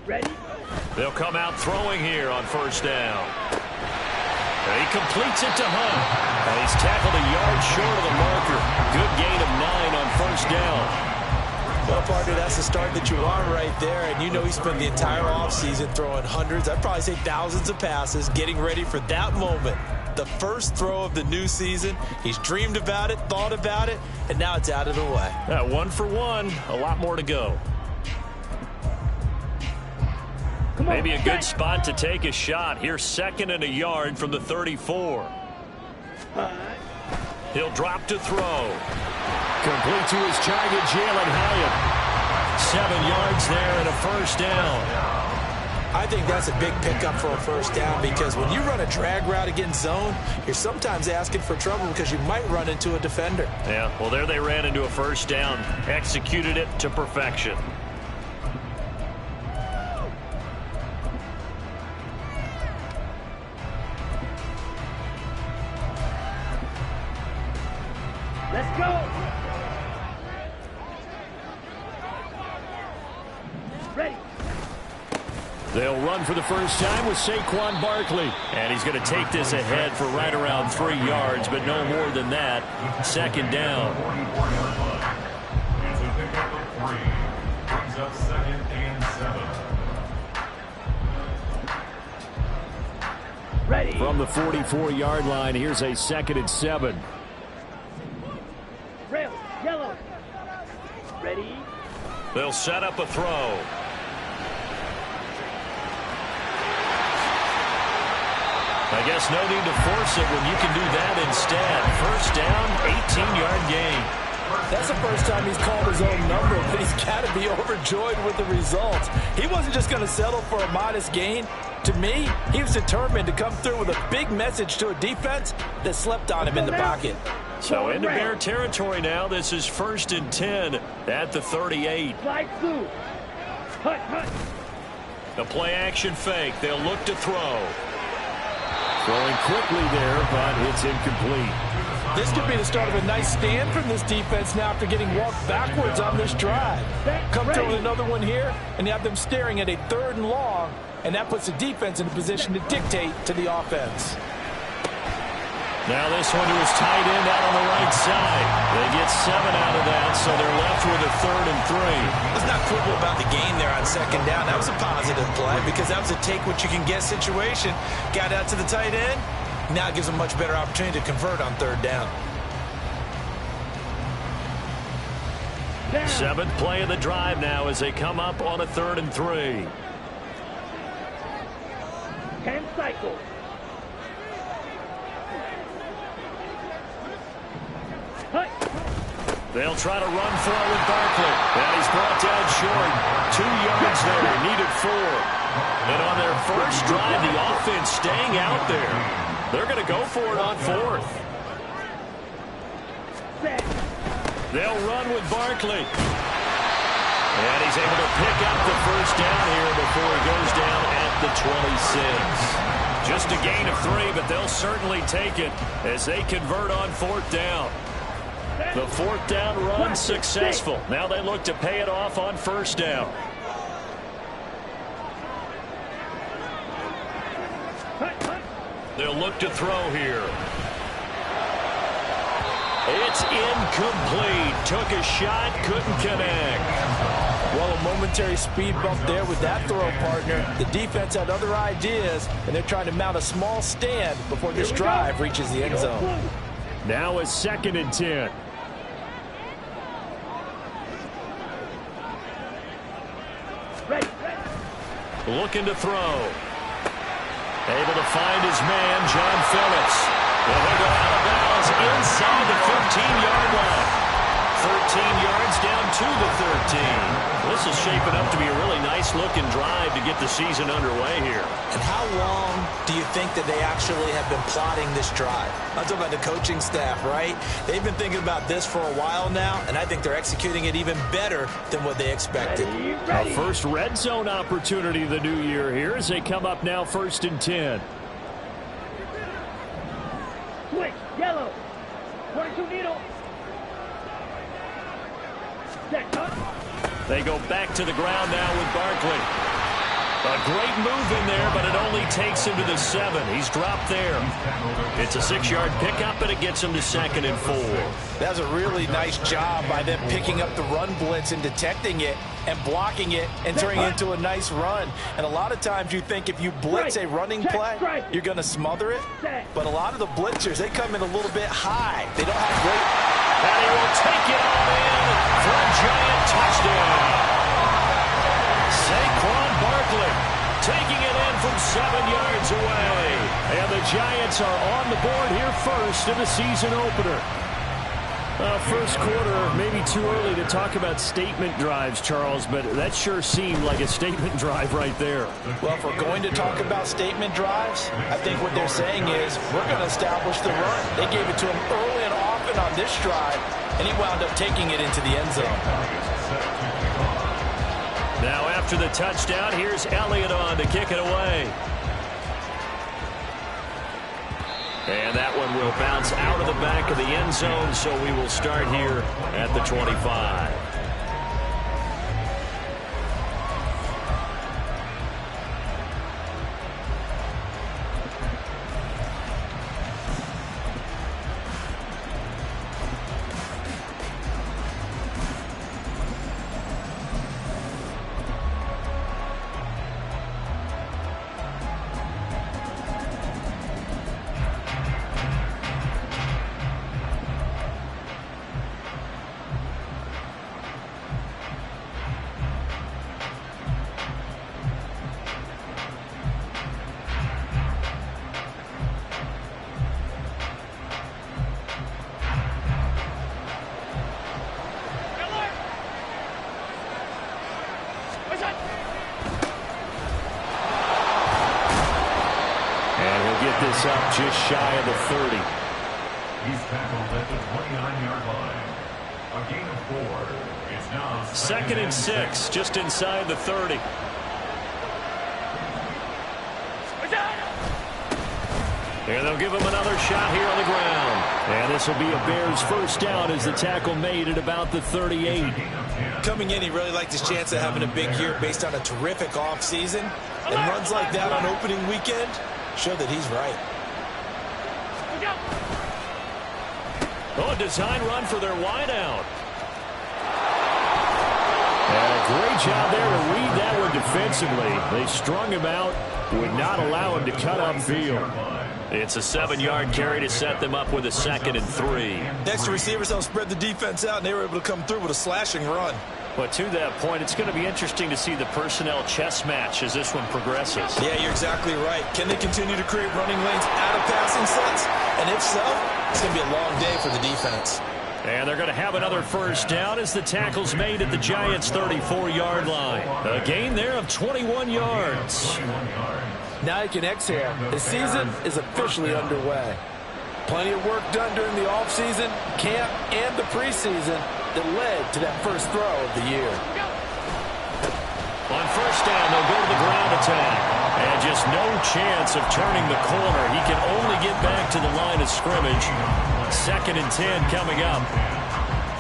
Ready? They'll come out throwing here on first down. And he completes it to Hunt. And he's tackled a yard short of the marker. Good gain of 9 on first down. Well, partner, that's the start that you want right there. And you know he spent the entire offseason throwing hundreds, I'd probably say thousands of passes, getting ready for that moment. The first throw of the new season. He's dreamed about it, thought about it, and now it's out of the way. 1 for 1. A lot more to go. Maybe a good spot to take a shot. Here's 2nd and a yard from the 34. He'll drop to throw. Complete to his target, Jalen Hyatt. 7 yards there and a first down. I think that's a big pickup for a first down because when you run a drag route against zone, you're sometimes asking for trouble because you might run into a defender. Yeah, well, there they ran into a first down. Executed it to perfection. Let's go. Ready. They'll run for the first time with Saquon Barkley. And he's going to take this ahead for right around 3 yards, but no more than that. 2nd down. Brings up 2nd and 7. Ready. From the 44-yard line, here's a 2nd and 7. Rail. Yellow. Ready. They'll set up a throw. I guess no need to force it when you can do that instead. First down, 18-yard gain. That's the first time he's called his own number, but he's got to be overjoyed with the results. He wasn't just going to settle for a modest gain. To me, he was determined to come through with a big message to a defense that slept on him in the pocket. So into Bear territory now. This is 1st and 10 at the 38. Slide through. Hut, hut. The play action fake. They'll look to throw. Throwing quickly there, but it's incomplete. This could be the start of a nice stand from this defense now after getting walked backwards on this drive. Come through with another one here, and you have them staring at a 3rd and long, and that puts the defense in a position to dictate to the offense. Now this one to his tight end out on the right side. They get 7 out of that, so they're left with a 3rd and 3. Let's not quibble about the gain there on 2nd down. That was a positive play because that was a take-what-you-can-get situation. Got out to the tight end. Now it gives them a much better opportunity to convert on 3rd down. 7th play of the drive now as they come up on a 3rd and 3. 10 cycles. They'll try to run for it with Barkley. And he's brought down short. 2 yards there. Needed 4. And on their first drive, the offense staying out there. They're going to go for it on 4th. They'll run with Barkley. And he's able to pick up the first down here before he goes down at the 26. Just a gain of 3, but they'll certainly take it as they convert on 4th down. The 4th down run successful. Now they look to pay it off on 1st down. They'll look to throw here. It's incomplete. Took a shot, couldn't connect. Well, a momentary speed bump there with that throw, partner. The defense had other ideas, and they're trying to mount a small stand before this drive reaches the end zone. Now a 2nd and 10. Looking to throw. Able to find his man, John Phillips. And he'll go out of bounds inside the 15-yard line. 13 yards down to the 13. This is shaping up to be a really nice-looking drive to get the season underway here. And how long do you think that they actually have been plotting this drive? I'm talking about the coaching staff, right? They've been thinking about this for a while now, and I think they're executing it even better than what they expected. A first red zone opportunity the new year here as they come up now 1st and 10. Switch, yellow. 22 needle. They go back to the ground now with Barkley. A great move in there, but it only takes him to the 7. He's dropped there. It's a 6-yard pickup, and it gets him to 2nd and 4. That's a really nice job by them picking up the run blitz and detecting it and blocking it and turning it into a nice run. And a lot of times you think if you blitz a running play, you're going to smother it. But a lot of the blitzers, they come in a little bit high. They don't have great... And he will take it all in for a giant touchdown. Saquon Barkley taking it in from 7 yards away. And the Giants are on the board here first in the season opener. First quarter, maybe too early to talk about statement drives, Charles, but that sure seemed like a statement drive right there. Well, if we're going to talk about statement drives, I think what they're saying is we're going to establish the run. They gave it to him early and often on this drive, and he wound up taking it into the end zone. Now after the touchdown, here's Elliott on to kick it away. And that one will bounce out of the back of the end zone, so we will start here at the 25. This up just shy of the 30. He's tackled at the 29-yard line. A gain of 4. It's now 2nd and 6, just inside the 30. And they'll give him another shot here on the ground. And this will be a Bears first down as the tackle made at about the 38. Coming in, he really liked his chance of having a big year based on a terrific offseason. And runs like that on opening weekend show that he's right. Oh, a design run for their wideout. And a great job there to read that one defensively. They strung him out, would not allow him to cut upfield. It's a 7-yard carry to set them up with a 2nd and 3. Next to receivers, they'll spread the defense out, and they were able to come through with a slashing run. But to that point, it's going to be interesting to see the personnel chess match as this one progresses. Yeah, you're exactly right. Can they continue to create running lanes out of passing sets? And if so, it's going to be a long day for the defense. And they're going to have another first down as the tackle's made at the Giants' 34-yard line. A gain there of 21 yards. Now you can exhale. The season is officially underway. Plenty of work done during the offseason, camp, and the preseason that led to that first throw of the year. On first down, they'll go to the ground attack. And just no chance of turning the corner. He can only get back to the line of scrimmage. 2nd and 10 coming up.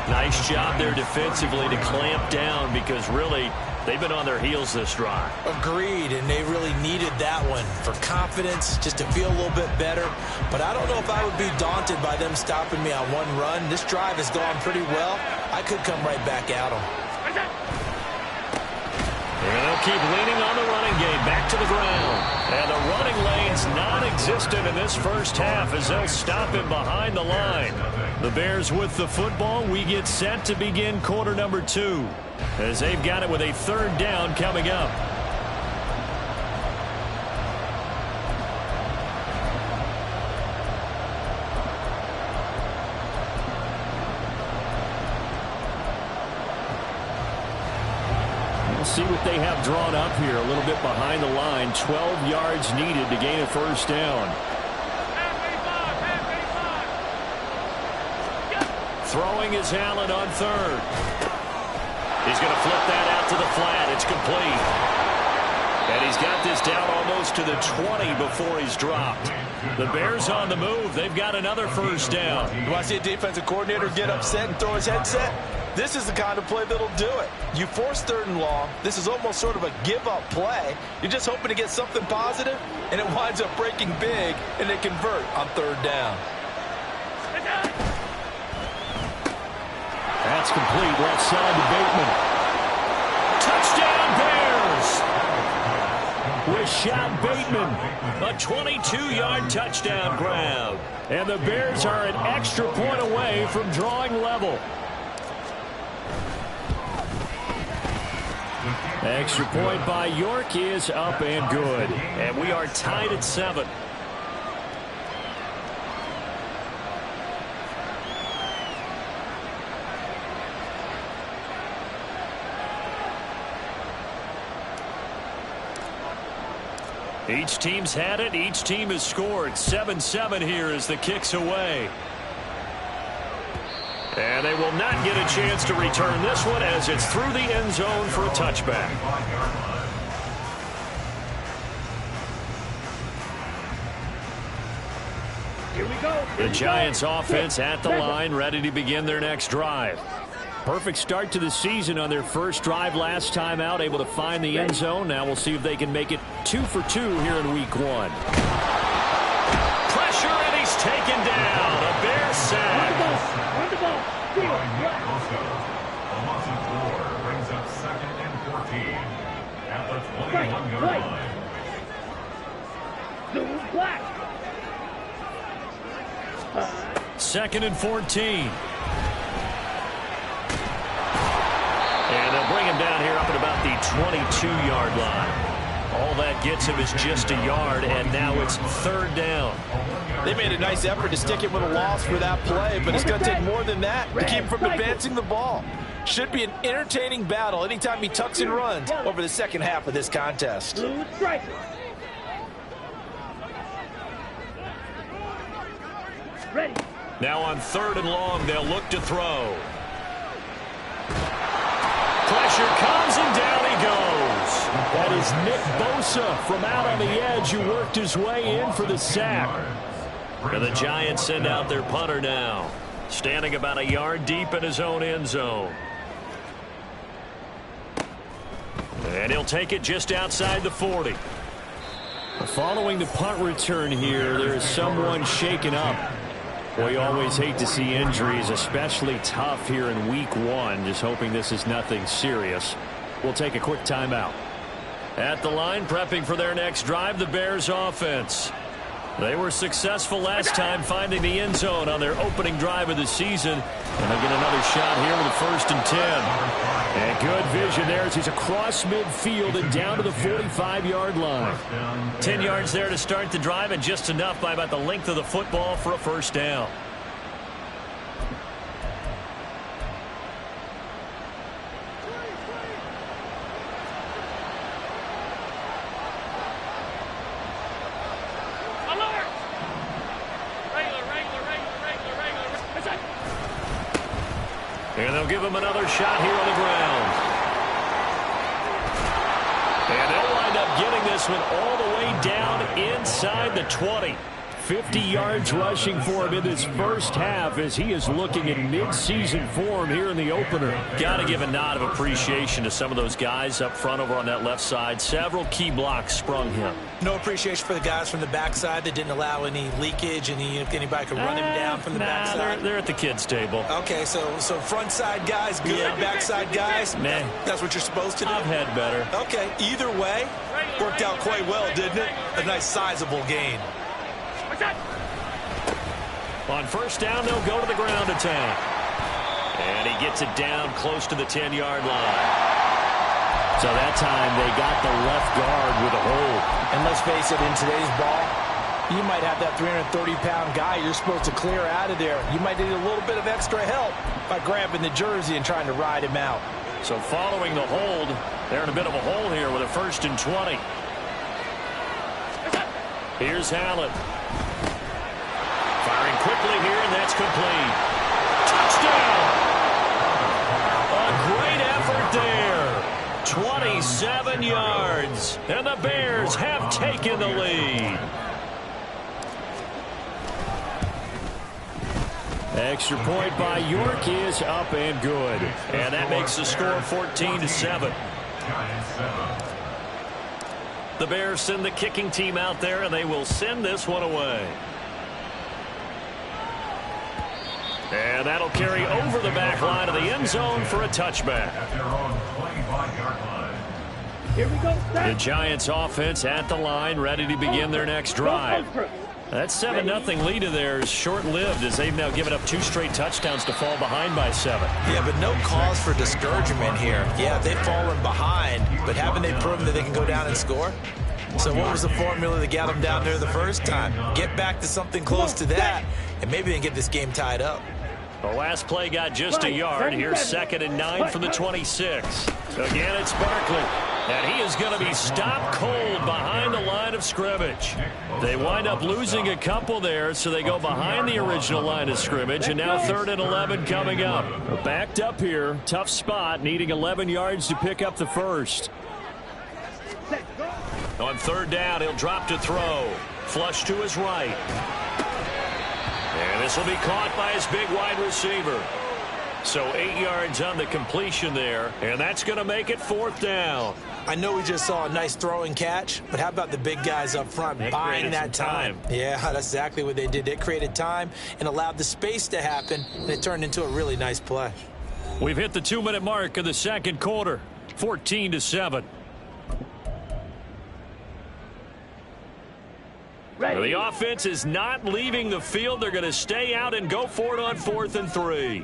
Nice job there defensively to clamp down because really they've been on their heels this drive. Agreed, and they really needed that one for confidence, just to feel a little bit better. But I don't know if I would be daunted by them stopping me on one run. This drive has gone pretty well. I could come right back at them. And they'll keep leaning on the running game back to the ground. And the running lane's non-existent in this first half as they'll stop him behind the line. The Bears with the football. We get set to begin quarter number 2 as they've got it with a 3rd down coming up. See what they have drawn up here a little bit behind the line. 12 yards needed to gain a first down. Throwing is Allen on 3rd. He's going to flip that out to the flat. It's complete. And he's got this down almost to the 20 before he's dropped. The Bears on the move. They've got another first down. Do I see a defensive coordinator get upset and throw his headset? This is the kind of play that'll do it. You force 3rd and long. This is almost sort of a give-up play. You're just hoping to get something positive, and it winds up breaking big, and they convert on 3rd down. That's complete. Left side to Bateman. Touchdown, Bears! Rashad Bateman, a 22-yard touchdown grab. And the Bears are an extra point away from drawing level. Extra point by York is up and good. And we are tied at 7. Each team's had it. Each team has scored. 7-7 here as the kick's away. And they will not get a chance to return this one as it's through the end zone for a touchback. Here we go. The Giants offense at the line, ready to begin their next drive. Perfect start to the season on their first drive last time out, able to find the end zone. Now we'll see if they can make it 2 for 2 here in week 1. Pressure, and he's taken down. A Bear sack. Run the ball. Field. A loss of 4 brings up 2nd and 14 at the 21-yard line. Zoom black. 2nd and 14. And they'll bring him down here up at about the 22-yard line. All that gets him is just a yard, and now it's 3rd down. They made a nice effort to stick it with a loss for that play, but it's going to take more than that to keep him from advancing the ball. Should be an entertaining battle anytime he tucks and runs over the second half of this contest. Blue striker. Ready. Now on 3rd and long, they'll look to throw. Pressure comes, and down he goes. That is Nick Bosa from out on the edge who worked his way in for the sack. And the Giants send out their punter now, standing about a yard deep in his own end zone. And he'll take it just outside the 40. Following the punt return here, there is someone shaken up. Well, you always hate to see injuries, especially tough here in week 1. Just hoping this is nothing serious. We'll take a quick timeout. At the line, prepping for their next drive, the Bears offense. They were successful last time finding the end zone on their opening drive of the season. And they get another shot here with a 1st and 10. And good vision there as he's across midfield and down to the 45-yard line. 10 yards there to start the drive, and just enough by about the length of the football for a 1st down. And they'll give him another shot here on the ground. And they'll wind up getting this one all the way down inside the 20. 50 yards rushing for him in this first half as he is looking in mid-season form here in the opener. Got to give a nod of appreciation to some of those guys up front over on that left side. Several key blocks sprung him. No appreciation for the guys from the backside that didn't allow any leakage, and anybody could run him down from the backside. They're at the kids' table. Okay, so front side guys good, backside guys, nah. That's what you're supposed to do? I've had better. Okay, either way, worked out quite well, didn't it? A nice sizable gain. On 1st down, they'll go to the ground attack. And he gets it down close to the 10-yard line. So that time they got the left guard with a hold. And let's face it, in today's ball, you might have that 330-pound guy you're supposed to clear out of there. You might need a little bit of extra help by grabbing the jersey and trying to ride him out. So following the hold, they're in a bit of a hole here with a 1st and 20. Here's Hallett. Firing quickly here, and that's complete. Touchdown! A great effort there. 27 yards, and the Bears have taken the lead. Extra point by York is up and good. And that makes the score 14-7. The Bears send the kicking team out there, and they will send this one away. And that'll carry over the back line of the end zone for a touchback. Here we go. The Giants offense at the line, ready to begin their next drive. That 7-0 lead of theirs short-lived as they've now given up 2 straight touchdowns to fall behind by 7. Yeah, but no cause for discouragement here. Yeah, they've fallen behind, but haven't they proven that they can go down and score? So what was the formula that got them down there the first time? Get back to something close to that, and maybe they can get this game tied up. The last play got just a yard. Here's 2nd and 9 from the 26. Again, it's Barkley. And he is going to be stopped cold behind the line of scrimmage. They wind up losing a couple there, so they go behind the original line of scrimmage. And now 3rd and 11 coming up. Backed up here. Tough spot, needing 11 yards to pick up the first. On 3rd down, he'll drop to throw. Flush to his right. And this will be caught by his big wide receiver. So 8 yards on the completion there, and that's going to make it 4th down. I know we just saw a nice throwing catch, but how about the big guys up front buying that time? Yeah, that's exactly what they did. They created time and allowed the space to happen, and it turned into a really nice play. We've hit the 2-minute mark of the second quarter, 14-7. The offense is not leaving the field. They're going to stay out and go for it on 4th and 3.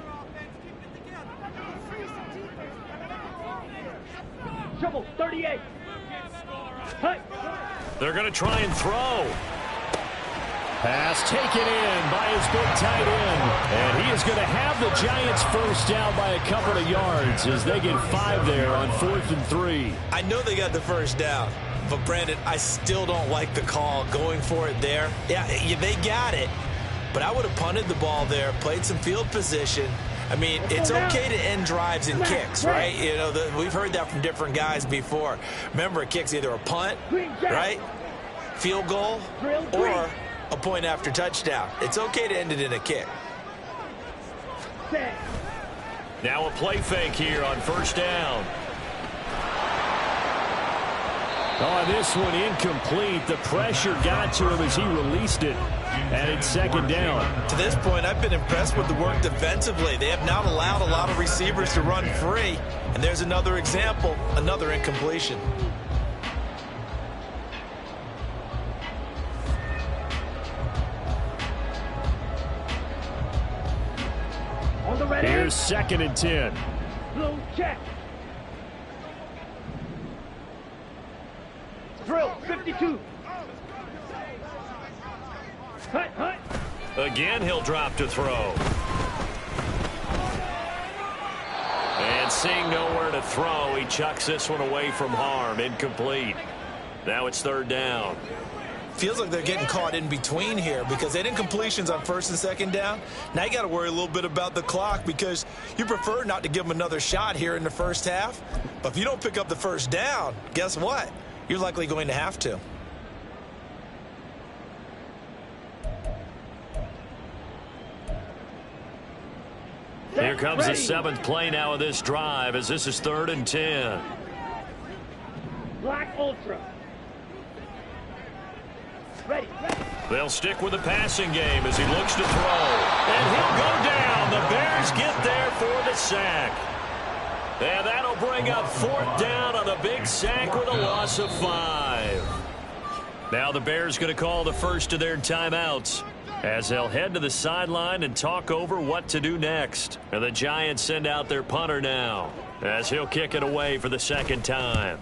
Trouble, 38. They're going to try and throw. Pass taken in by his big tight end. And he is going to have the Giants first down by a couple of yards as they get 5 there on 4th and 3. I know they got the first down. But, Brandon, I still don't like the call going for it there. Yeah, they got it. But I would have punted the ball there, played some field position. I mean, it's okay to end drives and kicks, right? You know, we've heard that from different guys before. Remember, a kick's either a punt, right, field goal, or a point after touchdown. It's okay to end it in a kick. Now a play fake here on 1st down. Oh, this one incomplete. The pressure got to him as he released it. And it's 2nd down. To this point, I've been impressed with the work defensively. They have not allowed a lot of receivers to run free. And there's another example, another incompletion. On the ready. Here's 2nd and 10. Blue check. Drill, 52. Hut. Again, he'll drop to throw. And seeing nowhere to throw, he chucks this one away from harm. Incomplete. Now it's 3rd down. Feels like they're getting caught in between here because they didn't completions on 1st and 2nd down. Now you got to worry a little bit about the clock because you prefer not to give them another shot here in the first half. But if you don't pick up the first down, guess what? You're likely going to have to. Here comes the 7th play now of this drive as this is 3rd and 10. Black Ultra. Ready. They'll stick with the passing game as he looks to throw. And he'll go down. The Bears get there for the sack. And that'll bring up 4th down on a big sack with a loss of 5. Now the Bears going to call the first of their timeouts as they'll head to the sideline and talk over what to do next. And the Giants send out their punter now as he'll kick it away for the 2nd time.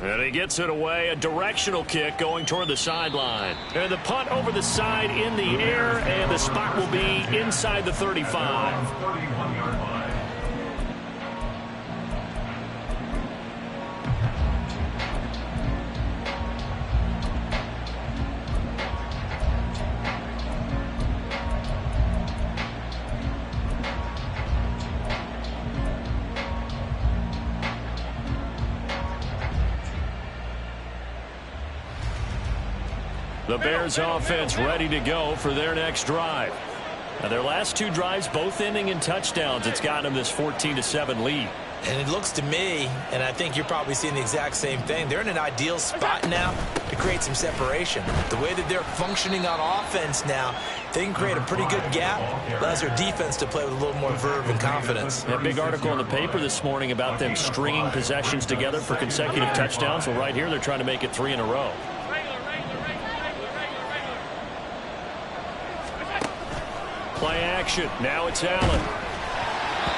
And he gets it away, a directional kick going toward the sideline. And the punt over the side in the air, and the spot will be inside the 35. 31-yard line. The Bears offense ready to go for their next drive. Now their last two drives both ending in touchdowns. It's gotten them this 14-7 lead. And it looks to me, and I think you're probably seeing the exact same thing, they're in an ideal spot now to create some separation. The way that they're functioning on offense now, they can create a pretty good gap. Allows their defense to play with a little more verve and confidence. A big article in the paper this morning about them stringing possessions together for consecutive touchdowns. Well, right here they're trying to make it 3 in a row. Play action. Now it's Allen.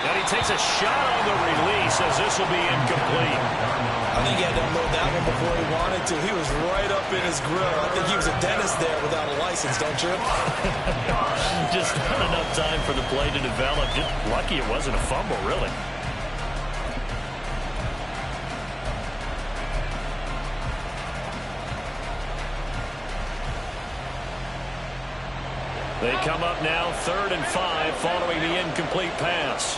And he takes a shot on the release as this will be incomplete. I think he had to unload that one before he wanted to. He was right up in his grill. I think he was a dentist there without a license, don't you? Just not enough time for the play to develop. Just lucky it wasn't a fumble, really. They come up now 3rd and 5 following the incomplete pass.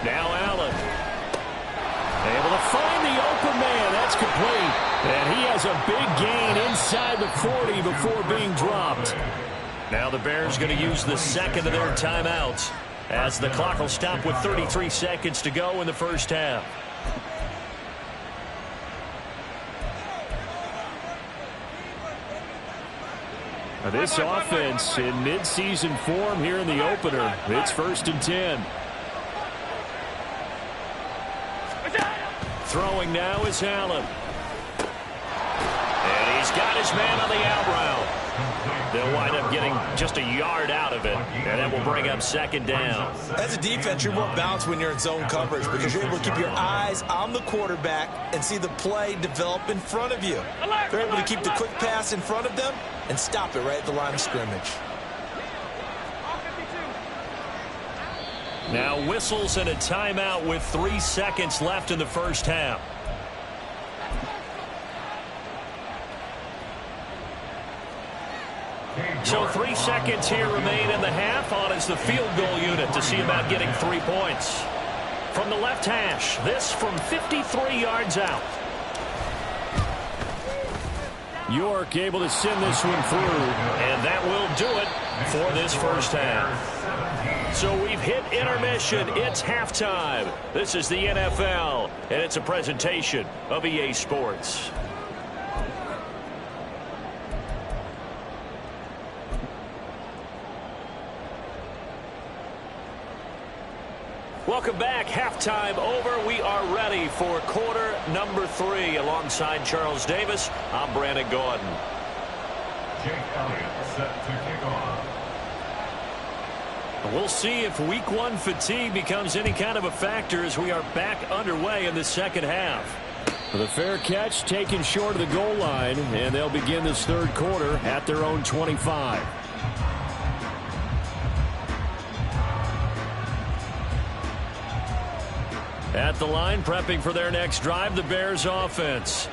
Now Allen. Able to find the open man. That's complete. And he has a big gain inside the 40 before being dropped. Now the Bears going to use the second of their timeouts, as the clock will stop with 33 seconds to go in the first half. Now this offense in midseason form here in the opener. It's 1st and 10. Throwing now is Allen. And he's got his man on the out route. They'll wind up getting just a yard out of it, and that will bring up 2nd down. As a defense, you're more balanced when you're in zone coverage because you're able to keep your eyes on the quarterback and see the play develop in front of you. They're able to keep the quick pass in front of them and stop it right at the line of scrimmage. Now whistles and a timeout with 3 seconds left in the first half. So 3 seconds here remain in the half. On is the field goal unit to see about getting 3 points. From the left hash, this from 53 yards out. York able to send this one through, and that will do it for this first half. So we've hit intermission. It's halftime. This is the NFL, and it's a presentation of EA Sports. Welcome back. Halftime over. We are ready for quarter number 3. Alongside Charles Davis, I'm Brandon Gordon. Jake Elliott set to kick off. We'll see if week 1 fatigue becomes any kind of a factor as we are back underway in the second half. The fair catch taken short of the goal line, and they'll begin this third quarter at their own 25. At the line, prepping for their next drive, the Bears offense.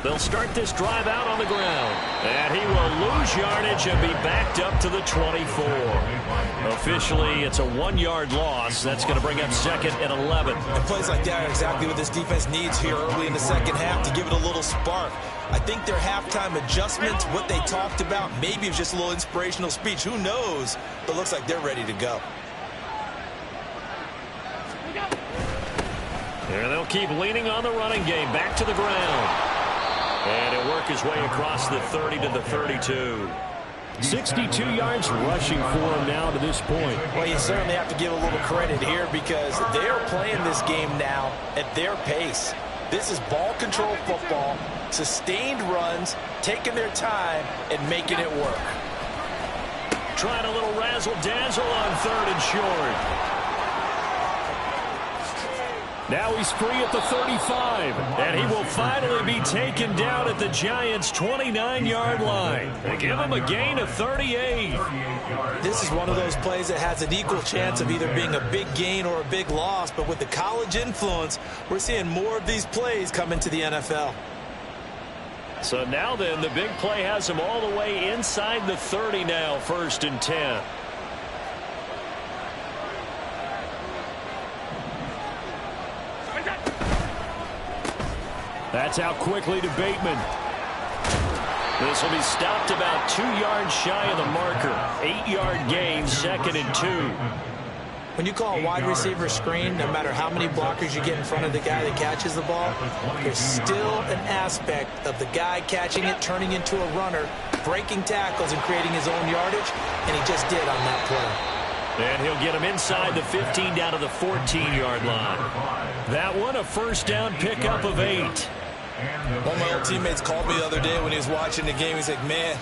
They'll start this drive out on the ground. And he will lose yardage and be backed up to the 24. Officially, it's a 1-yard loss. That's going to bring up 2nd and 11. And plays like that are exactly what this defense needs here early in the second half to give it a little spark. I think their halftime adjustments, what they talked about, maybe it was just a little inspirational speech. Who knows? But it looks like they're ready to go. There they'll keep leaning on the running game. Back to the ground. And he'll work his way across the 30 to the 32. 62 yards rushing for him now to this point. Well, you certainly have to give a little credit here because they are playing this game now at their pace. This is ball control football, sustained runs, taking their time, and making it work. Trying a little razzle-dazzle on 3rd and short. Now he's free at the 35, and he will finally be taken down at the Giants' 29-yard line. They give him a gain of 38. This is one of those plays that has an equal chance of either being a big gain or a big loss, but with the college influence, we're seeing more of these plays come into the NFL. So now then, the big play has him all the way inside the 30 now, 1st and 10. That's out quickly to Bateman. This will be stopped about 2 yards shy of the marker. 8-yard gain, 2nd and 2. When you call a wide receiver screen, no matter how many blockers you get in front of the guy that catches the ball, there's still an aspect of the guy catching it, turning into a runner, breaking tackles and creating his own yardage, and he just did on that play. And he'll get him inside the 15 down to the 14-yard line. That one, a first down pickup of 8. One of my old teammates called me the other day when he was watching the game. He's like, man,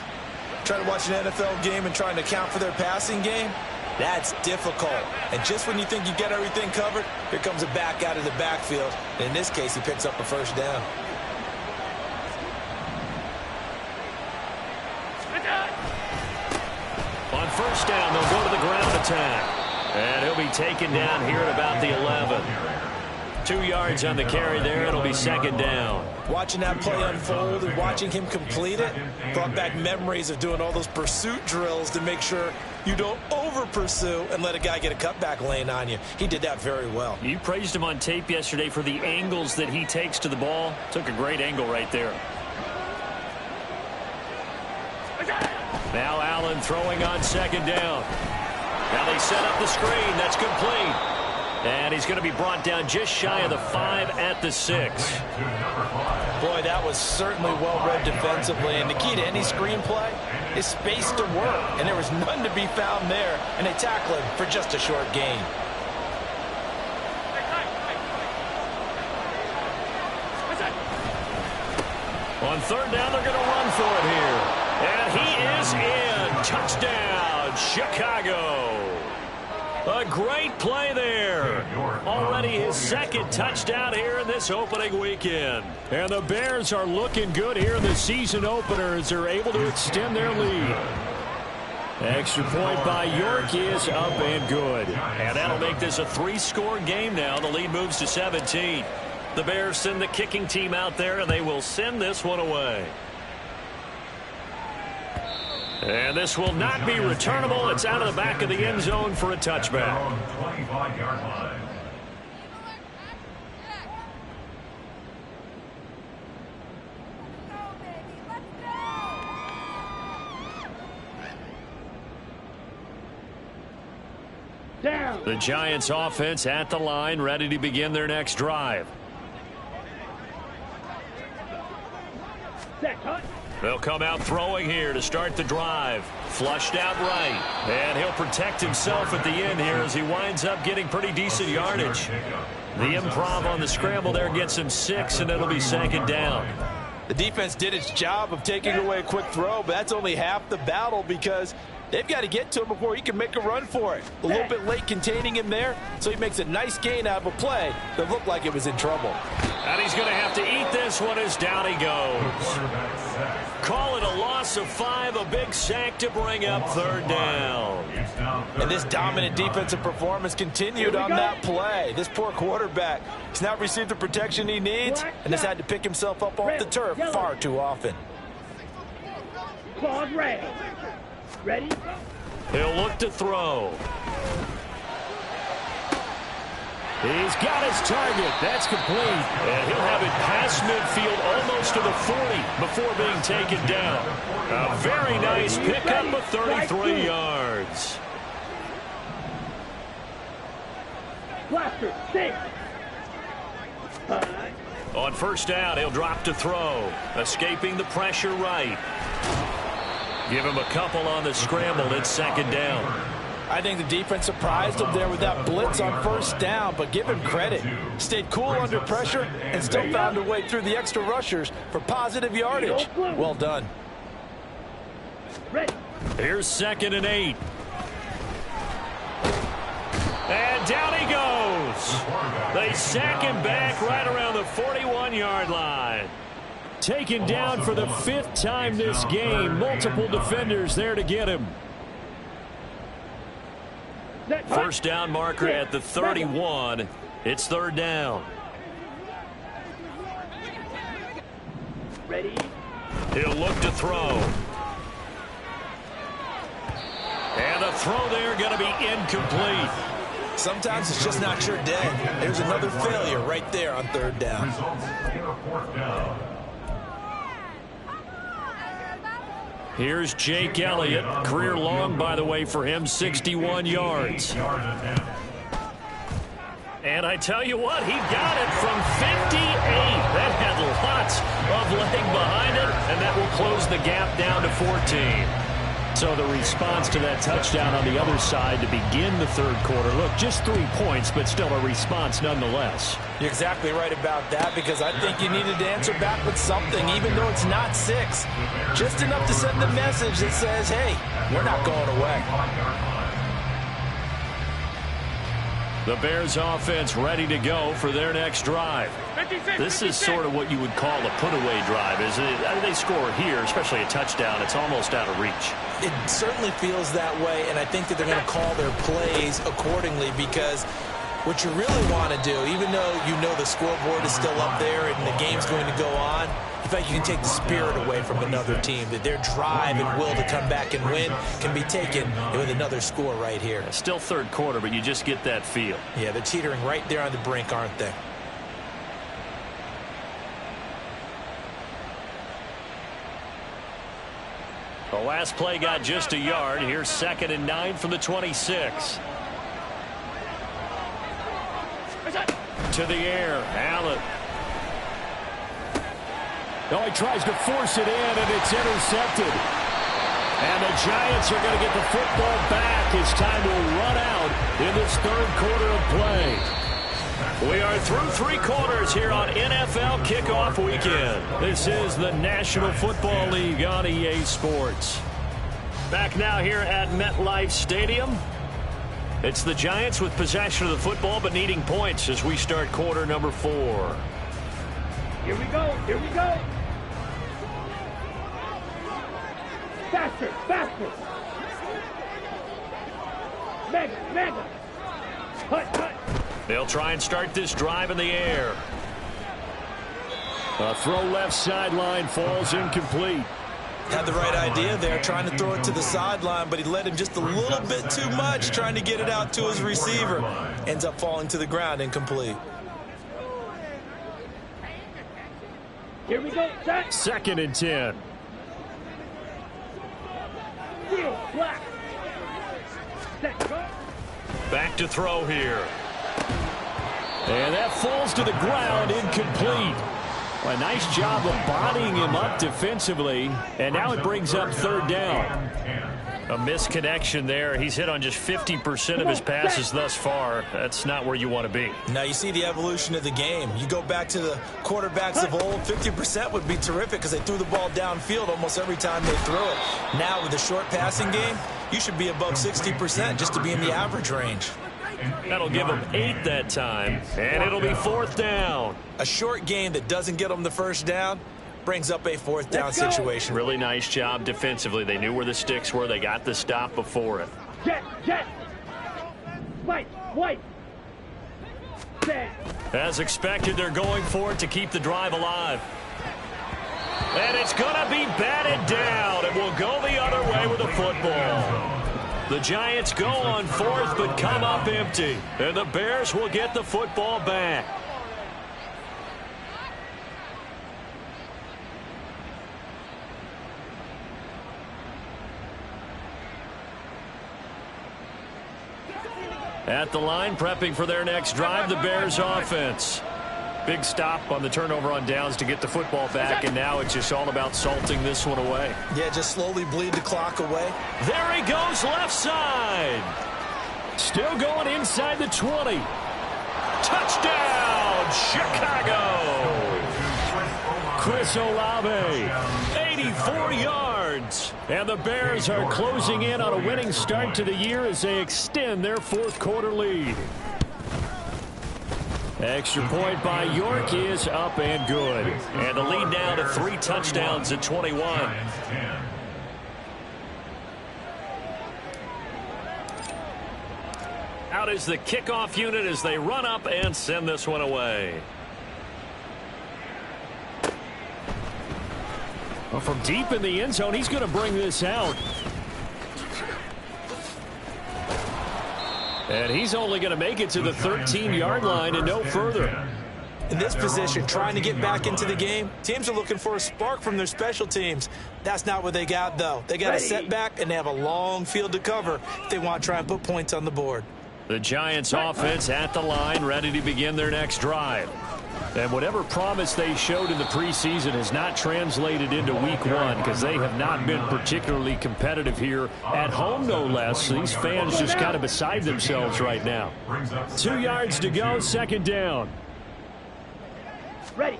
trying to watch an NFL game and trying to account for their passing game, that's difficult. And just when you think you get everything covered, here comes a back out of the backfield. And in this case, he picks up a first down. On first down, they'll go to the ground attack. And he'll be taken down here at about the 11. 2 yards on the carry there. It'll be 2nd down. Watching that play unfold and watching him complete it brought back memories of doing all those pursuit drills to make sure you don't over-pursue and let a guy get a cutback lane on you. He did that very well. You praised him on tape yesterday for the angles that he takes to the ball. Took a great angle right there. Now Allen throwing on 2nd down. Now they set up the screen. That's complete. And he's going to be brought down just shy of the 5 at the 6. Boy, that was certainly well-read defensively. And the key to any screenplay is space to work. And there was none to be found there. And they tackle him for just a short gain. On 3rd down, they're going to run for it here. And he is in. Touchdown, Chicago. A great play there. Already his 2nd touchdown here in this opening weekend. And the Bears are looking good here in the season opener as they're able to extend their lead. Extra point by York is up and good. And that'll make this a 3-score game now. The lead moves to 17. The Bears send the kicking team out there, and they will send this one away. And this will not be returnable. It's out of the back of the end zone for a touchback. 25-yard line. Down. The Giants offense at the line, ready to begin their next drive. Set, hut. They'll come out throwing here to start the drive. Flushed out right. And he'll protect himself at the end here as he winds up getting pretty decent yardage. The improv on the scramble there gets him 6, and it'll be 2nd down. The defense did its job of taking away a quick throw, but that's only half the battle because they've got to get to him before he can make a run for it. A little bit late containing him there, so he makes a nice gain out of a play that looked like it was in trouble. And he's going to have to eat this one as down he goes. Call it a loss of 5, a big sack to bring up 3rd down. And this dominant defensive performance continued on that play. This poor quarterback, he's not received the protection he needs and has had to pick himself up off the turf far too often. Claws red. Ready? He'll look to throw. He's got his target. That's complete. And he'll have it past midfield almost to the 40 before being taken down. A very nice pickup of 33 yards. Blaster, 6. On first down, he'll drop to throw. Escaping the pressure right. Give him a couple on the scramble. It's 2nd down. I think the defense surprised him there with that blitz on first down, but give him credit. Stayed cool under pressure and still found a way through the extra rushers for positive yardage. Well done. Ready. Here's 2nd and 8. And down he goes. They sack him back right around the 41-yard line. Taken down for the 5th time this game. Multiple defenders there to get him. First down marker at the 31. It's 3rd down. Ready. He'll look to throw. And the throw there going to be incomplete. Sometimes it's just not your day. There's another failure right there on third down. Results in a fourth down. Here's Jake Elliott. Career long, by the way, for him, 61 yards. And I tell you what, he got it from 58. That had lots of leg behind it, and that will close the gap down to 14. So the response to that touchdown on the other side to begin the third quarter. Look, just 3 points, but still a response nonetheless. You're exactly right about that, because I think you needed to answer back with something, even though it's not 6. Just enough to send the message that says, hey, we're not going away. The Bears offense ready to go for their next drive. 56, This is sort of what you would call a put-away drive, isn't it? I mean, they score here, especially a touchdown. It's almost out of reach. It certainly feels that way, and I think that they're going to call their plays accordingly, because what you really want to do, even though you know the scoreboard is still up there and the game's going to go on, in fact, you can take the spirit away from another team, that their drive and will to come back and win can be taken with another score right here. Still third quarter, but you just get that feel. Yeah, they're teetering right there on the brink, aren't they? The last play got just a yard. Here's 2nd and 9 from the 26. To the air, Allen. Oh, he tries to force it in, and it's intercepted. And the Giants are going to get the football back as time will run out in this third quarter of play. We are through 3 quarters here on NFL Kickoff Weekend. This is the National Football League on EA Sports. Back now here at MetLife Stadium. It's the Giants with possession of the football, but needing points as we start quarter number 4. Here we go. Here we go. Faster, faster. Mega. Cut. They'll try and start this drive in the air. A throw left sideline, falls incomplete. Had the right idea there, trying to throw it to the sideline, but he led him just a little bit too much, trying to get it out to his receiver. Ends up falling to the ground, incomplete. Here we go. Set. 2nd and 10. Field. Black. Set. Go. Back to throw here. And that falls to the ground, incomplete. A nice job of bodying him up defensively, and now it brings up 3rd down. A misconnection there. He's hit on just 50% of his passes thus far. That's not where you want to be. Now you see the evolution of the game. You go back to the quarterbacks of old, 50% would be terrific because they threw the ball downfield almost every time they threw it. Now with the short passing game, you should be above 60% just to be in the average range. That'll give them 8 that time, and it'll be 4th down. A short game that doesn't get them the first down brings up a 4th down situation. Really nice job defensively. They knew where the sticks were. They got the stop before it. Jet. White. Set. As expected, they're going for it to keep the drive alive. And it's going to be batted down. It will go the other way with the football. The Giants go on 4th, but come up empty. And the Bears will get the football back. At the line, prepping for their next drive, the Bears offense. Big stop on the turnover on downs to get the football back, and now it's just all about salting this one away. Yeah, just slowly bleed the clock away. There he goes, left side. Still going inside the 20. Touchdown, Chicago. Chris Olave, 84 yards. And the Bears are closing in on a winning start to the year as they extend their 4th quarter lead. Extra point by York is up and good. And the lead now to 3 touchdowns at 21. Out is the kickoff unit as they run up and send this one away. Well, from deep in the end zone, he's going to bring this out. And he's only going to make it to the 13-yard line and no further. In this position, trying to get back into the game, teams are looking for a spark from their special teams. That's not what they got, though. They got a setback, and they have a long field to cover if they want to try and put points on the board. The Giants offense at the line, ready to begin their next drive. And whatever promise they showed in the preseason has not translated into week one because they have not been particularly competitive here at home, no less. These fans just kind of beside themselves right now. 2 yards to go, second down. Ready.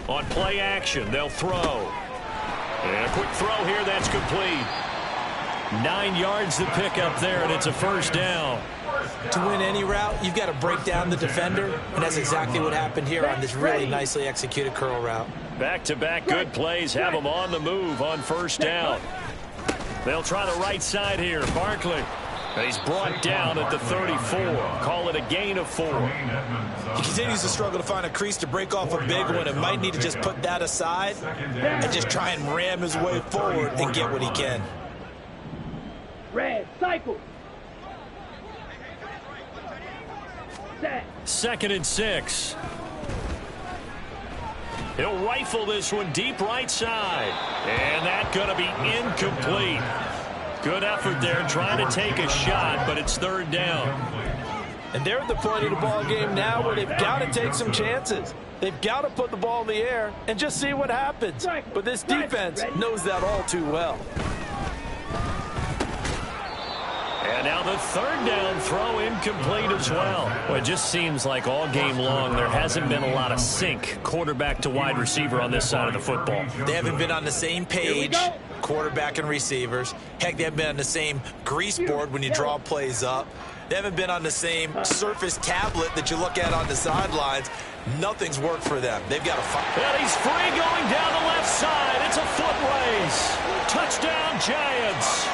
On play action, they'll throw. And a quick throw here, that's complete. 9 yards to pick up there, and it's a first down. To win any route, you've got to break down the defender, and that's exactly what happened here on this really nicely executed curl route. Back-to-back good plays have them on the move on first down. They'll try the right side here. Barkley. And he's brought down at the 34. Call it a gain of 4. He continues to struggle to find a crease to break off a big one and might need to just put that aside and just try and ram his way forward and get what he can. Red, cycle. Set. 2nd and 6. He'll rifle this one deep right side. And that's going to be incomplete. Good effort there trying to take a shot, but it's third down. And they're at the point of the ball game now where they've got to take some chances. They've got to put the ball in the air and just see what happens. But this defense knows that all too well. And now the third down throw incomplete as well. Well, it just seems like all game long there hasn't been a lot of sync quarterback to wide receiver on this side of the football. They haven't been on the same page, quarterback and receivers. Heck, they haven't been on the same grease board when you draw plays up. They haven't been on the same Surface tablet that you look at on the sidelines. Nothing's worked for them. They've got to fight. And he's free going down the left side. It's a foot race. Touchdown, Giants.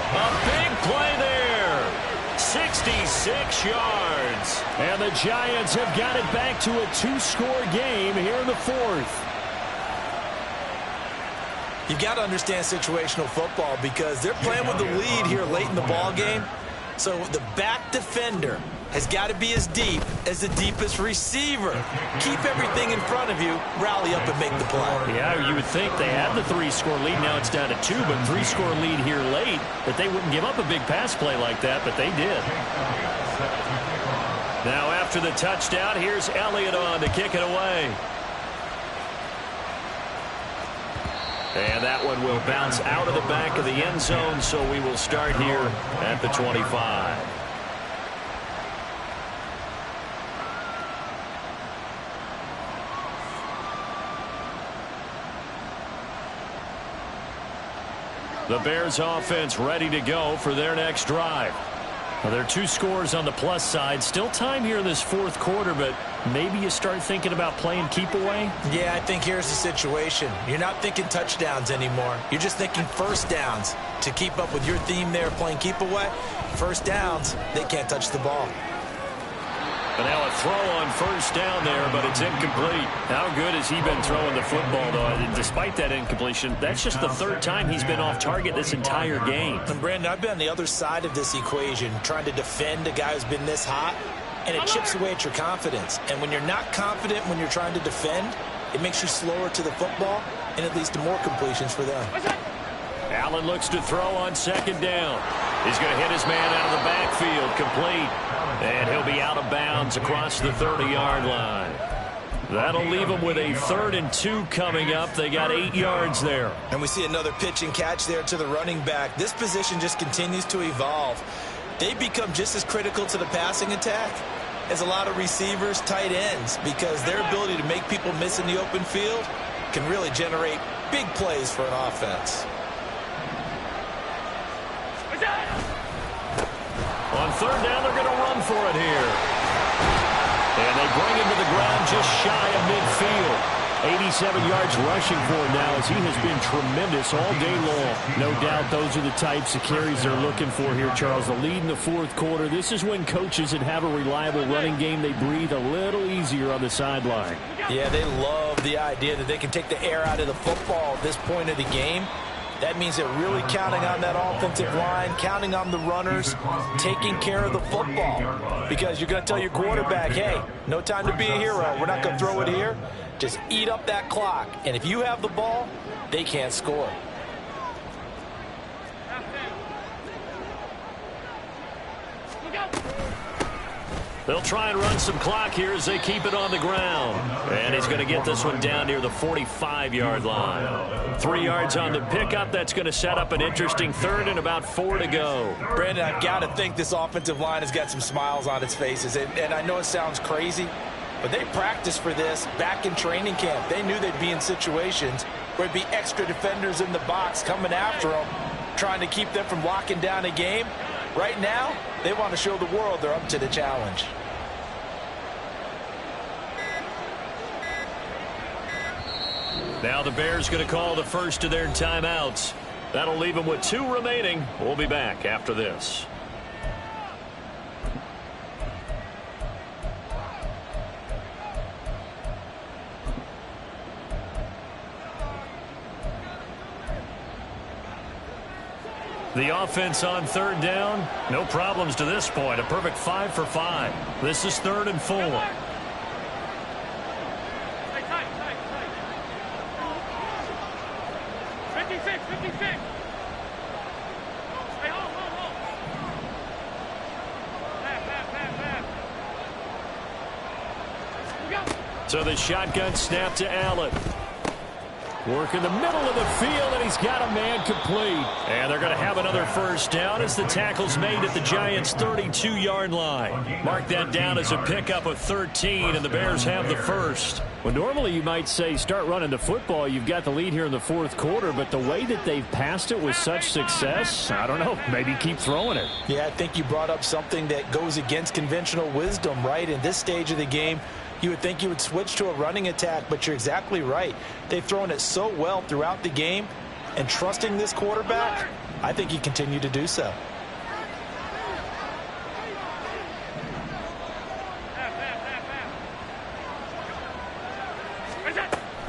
A big play there. 66 yards. And the Giants have got it back to a 2-score game here in the fourth. You've got to understand situational football because they're playing with the lead here late in the ball game. So the back defender has got to be as deep as the deepest receiver. Keep everything in front of you, rally up and make the play. Yeah, you would think they had the 3-score lead. Now it's down to 2, but 3-score lead here late, that they wouldn't give up a big pass play like that, but they did. Now after the touchdown, here's Elliott on to kick it away. And that one will bounce out of the back of the end zone, so we will start here at the 25. The Bears offense ready to go for their next drive. Well, there are 2 scores on the plus side. Still time here in this fourth quarter, but maybe you start thinking about playing keep away? Yeah, I think here's the situation. You're not thinking touchdowns anymore. You're just thinking first downs. To keep up with your theme there, playing keep away, first downs, they can't touch the ball. But now a throw on first down there, but it's incomplete. How good has he been throwing the football, though? And despite that incompletion, that's just the 3rd time he's been off target this entire game. And Brandon, I've been on the other side of this equation, trying to defend a guy who's been this hot, and it chips away at your confidence. And when you're not confident when you're trying to defend, it makes you slower to the football, and it leads to more completions for them. Allen looks to throw on 2nd down. He's going to hit his man out of the backfield, complete. And he'll be out of bounds across the 30-yard line. That'll leave them with a 3rd and 2 coming up. They got 8 yards there. And we see another pitch and catch there to the running back. This position just continues to evolve. They become just as critical to the passing attack as a lot of receivers, tight ends, because their ability to make people miss in the open field can really generate big plays for an offense. On 3rd down, they're going to run for it here. And they bring him to the ground just shy of midfield. 87 yards rushing for him now as he has been tremendous all day long. No doubt those are the types of carries they're looking for here, Charles. The lead in the fourth quarter. This is when coaches that have a reliable running game, they breathe a little easier on the sideline. Yeah, they love the idea that they can take the air out of the football at this point of the game. That means they're really counting on that offensive line, counting on the runners, taking care of the football. Because you're going to tell your quarterback, hey, no time to be a hero. We're not going to throw it here. Just eat up that clock. And if you have the ball, they can't score. They'll try and run some clock here as they keep it on the ground. And he's going to get this one down near the 45-yard line. 3 yards on the pickup. That's going to set up an interesting third and about 4 to go. Brandon, I've got to think this offensive line has got some smiles on its faces. And I know it sounds crazy, but they practiced for this back in training camp. They knew they'd be in situations where it'd be extra defenders in the box coming after them, trying to keep them from locking down a game. Right now, they want to show the world they're up to the challenge. Now the Bears going to call the first of their timeouts. That'll leave them with 2 remaining. We'll be back after this. The offense on 3rd down. No problems to this point. A perfect 5 for 5. This is 3rd and 4. 56. Hey, hold. Pass. So the shotgun snap to Allen. Work in the middle of the field, and he's got a man complete. And they're going to have another first down as the tackle's made at the Giants' 32-yard line. Mark that down as a pickup of 13, and the Bears have the first. Well, normally you might say start running the football. You've got the lead here in the 4th quarter, but the way that they've passed it with such success, I don't know, maybe keep throwing it. Yeah, I think you brought up something that goes against conventional wisdom, right? In this stage of the game, you would think you would switch to a running attack, but you're exactly right. They've thrown it so well throughout the game, and trusting this quarterback, I think you continue to do so.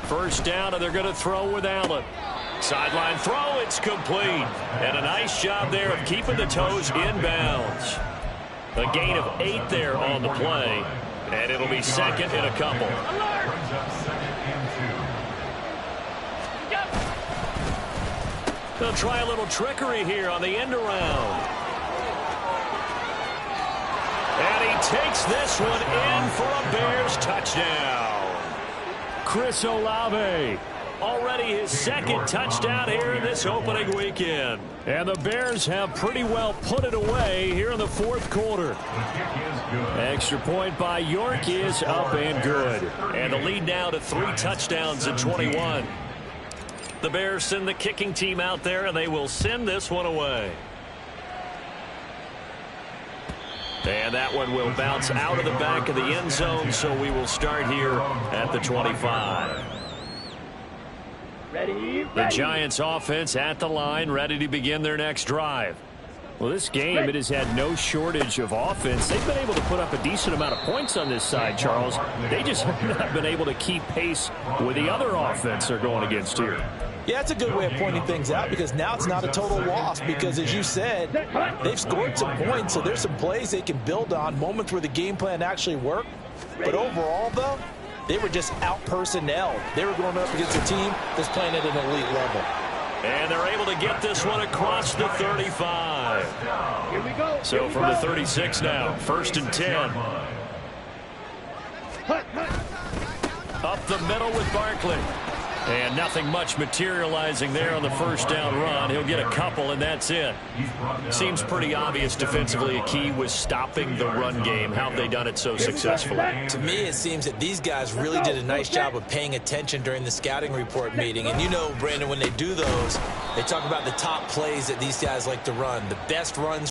First down, and they're going to throw with Allen. Sideline throw, it's complete. And a nice job there of keeping the toes inbounds. A gain of 8 there on the play. And it'll be second and a couple. They'll try a little trickery here on the end around. And he takes this one in for a Bears touchdown. Chris Olave. Already his 2nd touchdown here in this opening weekend. And the Bears have pretty well put it away here in the 4th quarter. Extra point by York is up and good. And the lead now to 3 touchdowns in 21. The Bears send the kicking team out there, and they will send this one away. And that one will bounce out of the back of the end zone, so we will start here at the 25. Ready. The Giants offense at the line, ready to begin their next drive. Well, this game, it has had no shortage of offense. They've been able to put up a decent amount of points on this side, Charles. They just have not been able to keep pace with the other offense they're going against here. Yeah, that's a good way of pointing things out, because now it's not a total loss, because as you said, they've scored some points, so there's some plays they can build on, moments where the game plan actually worked. But overall, though, they were just out-personnelled. They were going up against a team that's playing at an elite level. And they're able to get this one across the 35. Here we go. So from the 36 now, 1st and 10. Up the middle with Barkley. And nothing much materializing there on the first down run. He'll get a couple, and that's it. Seems pretty obvious defensively. A key was stopping the run game. How have they done it so successfully? To me, it seems that these guys really did a nice job of paying attention during the scouting report meeting. And you know, Brandon, when they do those, they talk about the top plays that these guys like to run, the best runs